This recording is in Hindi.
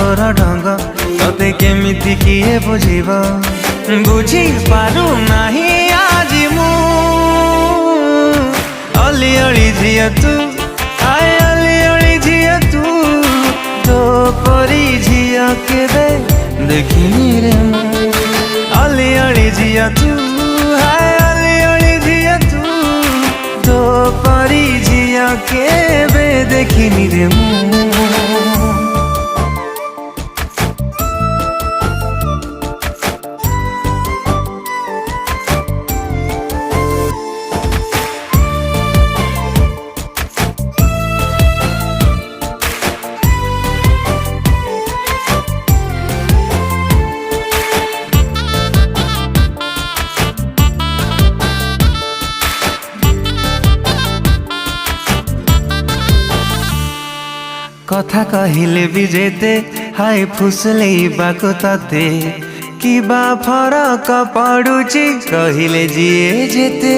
तोर ढंग तते केमिति किए बुझीब बुझी पारु नाही आज मु अली अली झिया तू आय अली अली झिया तू तो परी झिया केबे देखिनी रे मु अली अली झिया तू हाय अली अली झिया तू तो परी झिया केबे देखिनी रे मु। कथा कहिले भी जेते हाय फुसले बाको तते कि बा फरक पड़ुची कहिले जिए जेते।